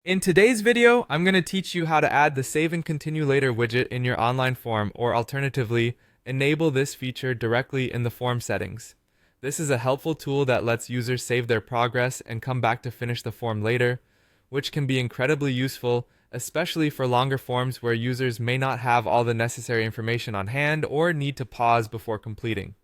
In today's video, I'm going to teach you how to add the Save and Continue Later widget in your online form, or alternatively, enable this feature directly in the form settings. This is a helpful tool that lets users save their progress and come back to finish the form later, which can be incredibly useful, especially for longer forms where users may not have all the necessary information on hand or need to pause before completing.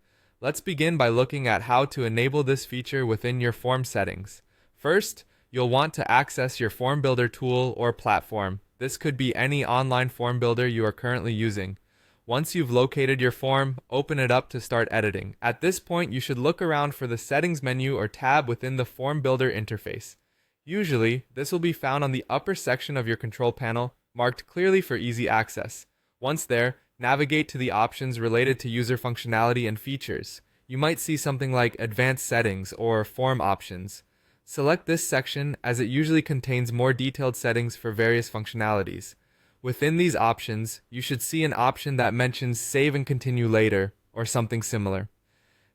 Let's begin by looking at how to enable this feature within your form settings. First, you'll want to access your form builder tool or platform. This could be any online form builder you are currently using. Once you've located your form, open it up to start editing. At this point, you should look around for the settings menu or tab within the form builder interface. Usually, this will be found on the upper section of your control panel, marked clearly for easy access. Once there, navigate to the options related to user functionality and features. You might see something like Advanced Settings or Form Options. Select this section as it usually contains more detailed settings for various functionalities. Within these options, you should see an option that mentions Save and Continue Later, or something similar.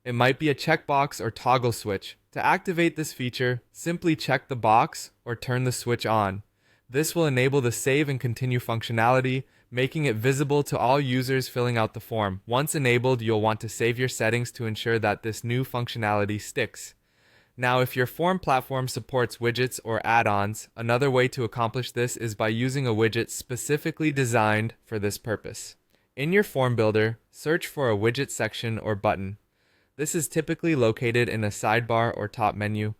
It might be a checkbox or toggle switch. To activate this feature, simply check the box or turn the switch on. This will enable the Save and Continue functionality, making it visible to all users filling out the form. Once enabled, you'll want to save your settings to ensure that this new functionality sticks. Now, if your form platform supports widgets or add-ons, another way to accomplish this is by using a widget specifically designed for this purpose. In your form builder, search for a widget section or button. This is typically located in a sidebar or top menu.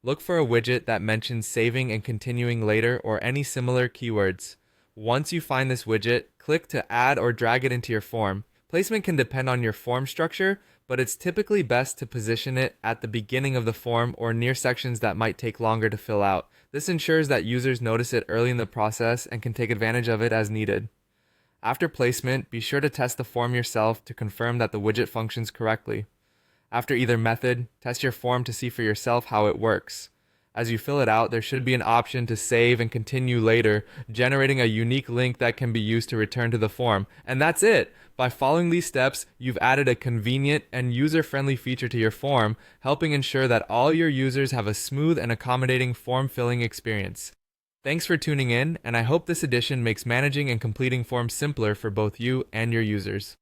Look for a widget that mentions saving and continuing later or any similar keywords. Once you find this widget, click to add or drag it into your form. Placement can depend on your form structure, but it's typically best to position it at the beginning of the form or near sections that might take longer to fill out. This ensures that users notice it early in the process and can take advantage of it as needed. After placement, be sure to test the form yourself to confirm that the widget functions correctly. After either method, test your form to see for yourself how it works. As you fill it out, there should be an option to save and continue later, generating a unique link that can be used to return to the form. And that's it! By following these steps, you've added a convenient and user-friendly feature to your form, helping ensure that all your users have a smooth and accommodating form filling experience. Thanks for tuning in, and I hope this addition makes managing and completing forms simpler for both you and your users.